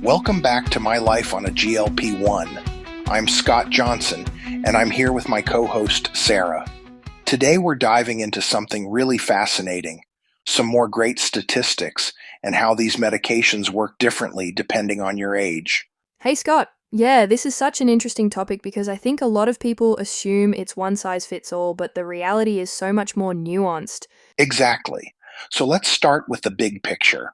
Welcome back to My Life on a GLP1. I'm Scott Johnson, and I'm here with my co-host, Sarah. Today we're diving into something really fascinating, some more great statistics, and how these medications work differently depending on your age. Hey Scott, yeah, this is such an interesting topic because I think a lot of people assume it's one size fits all, but the reality is so much more nuanced. Exactly. So let's start with the big picture.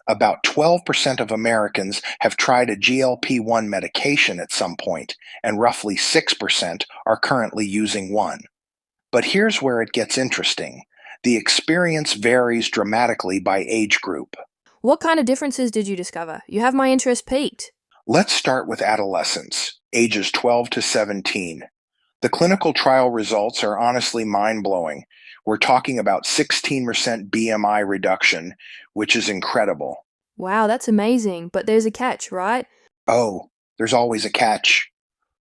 About 12% of Americans have tried a GLP-1 medication at some point, and roughly 6% are currently using one. But here's where it gets interesting. The experience varies dramatically by age group. What kind of differences did you discover? You have my interest piqued. Let's start with adolescents, ages 12 to 17. The clinical trial results are honestly mind-blowing. We're talking about 16% BMI reduction, which is incredible. Wow, that's amazing, but there's a catch, right? Oh, there's always a catch.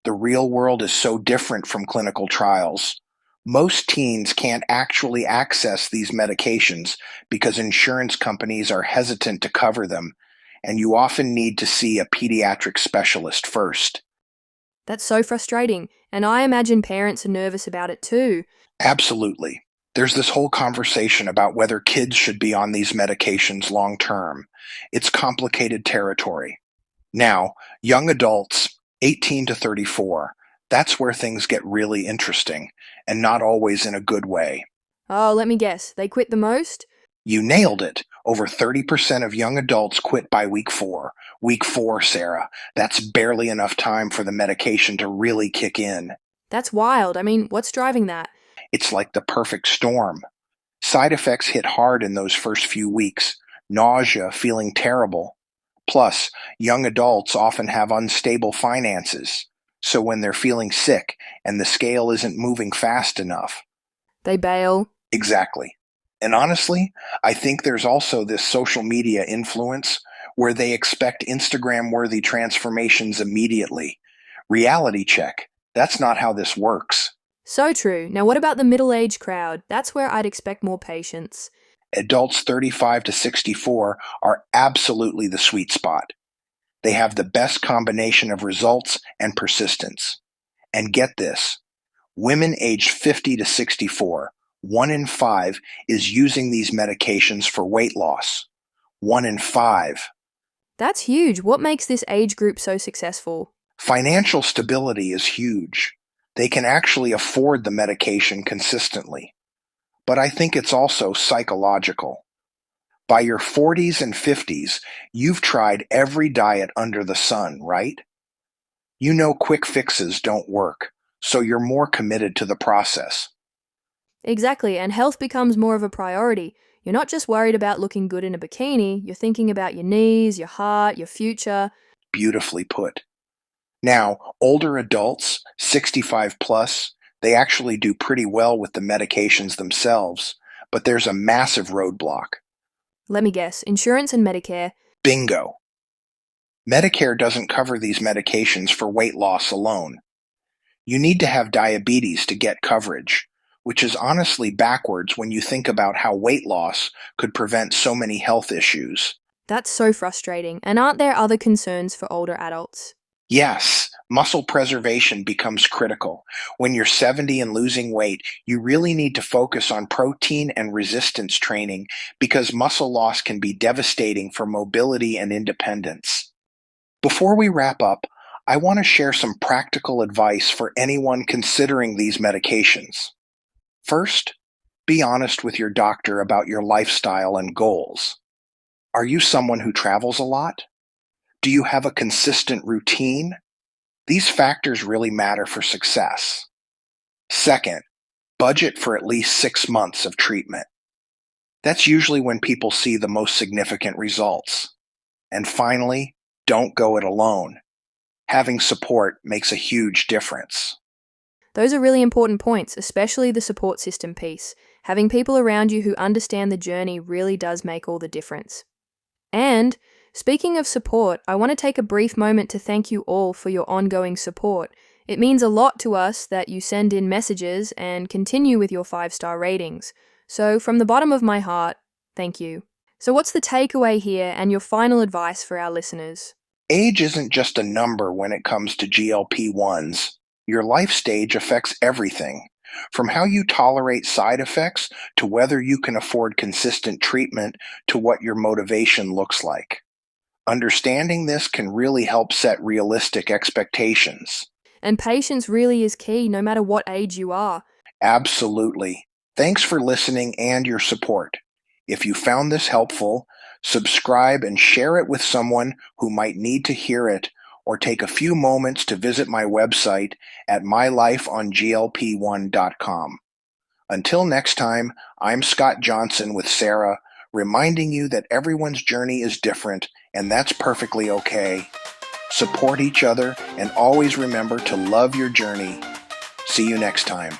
The real world is so different from clinical trials. Most teens can't actually access these medications because insurance companies are hesitant to cover them, and you often need to see a pediatric specialist first. That's so frustrating, and I imagine parents are nervous about it too. Absolutely. There's this whole conversation about whether kids should be on these medications long term. It's complicated territory. Now, young adults, 18 to 34, that's where things get really interesting, and not always in a good way. Oh, let me guess, they quit the most? You nailed it. Over 30% of young adults quit by week 4. Week 4, Sarah. That's barely enough time for the medication to really kick in. That's wild. I mean, what's driving that? It's like the perfect storm. Side effects hit hard in those first few weeks. Nausea, feeling terrible. Plus, young adults often have unstable finances. So when they're feeling sick and the scale isn't moving fast enough. They bail. Exactly. And honestly, I think there's also this social media influence where they expect Instagram-worthy transformations immediately. Reality check. That's not how this works. So true. Now, what about the middle-aged crowd? That's where I'd expect more patience. Adults 35 to 64 are absolutely the sweet spot. They have the best combination of results and persistence. And get this, women aged 50 to 64, 1 in 5 is using these medications for weight loss. 1 in 5. That's huge. What makes this age group so successful? Financial stability is huge. They can actually afford the medication consistently. But I think it's also psychological. By your 40s and 50s, you've tried every diet under the sun, right? You know quick fixes don't work, so you're more committed to the process. Exactly, and health becomes more of a priority. You're not just worried about looking good in a bikini, you're thinking about your knees, your heart, your future. Beautifully put. Now, older adults, 65 plus, they actually do pretty well with the medications themselves, but there's a massive roadblock. Let me guess, insurance and Medicare. Bingo. Medicare doesn't cover these medications for weight loss alone. You need to have diabetes to get coverage, which is honestly backwards when you think about how weight loss could prevent so many health issues. That's so frustrating. And aren't there other concerns for older adults? Yes, muscle preservation becomes critical. When you're 70 and losing weight, you really need to focus on protein and resistance training because muscle loss can be devastating for mobility and independence. Before we wrap up, I want to share some practical advice for anyone considering these medications. First, be honest with your doctor about your lifestyle and goals. Are you someone who travels a lot? Do you have a consistent routine? These factors really matter for success. Second, budget for at least 6 months of treatment. That's usually when people see the most significant results. And finally, don't go it alone. Having support makes a huge difference. Those are really important points, especially the support system piece. Having people around you who understand the journey really does make all the difference. And speaking of support, I want to take a brief moment to thank you all for your ongoing support. It means a lot to us that you send in messages and continue with your 5-star ratings. So from the bottom of my heart, thank you. So what's the takeaway here and your final advice for our listeners? Age isn't just a number when it comes to GLP-1s. Your life stage affects everything, from how you tolerate side effects to whether you can afford consistent treatment to what your motivation looks like. Understanding this can really help set realistic expectations. And patience really is key no matter what age you are. Absolutely. Thanks for listening and your support. If you found this helpful, subscribe and share it with someone who might need to hear it, or take a few moments to visit my website at mylifeonglp1.com. Until next time, I'm Scott Johnson with Sarah, reminding you that everyone's journey is different, and that's perfectly okay. Support each other and always remember to love your journey. See you next time.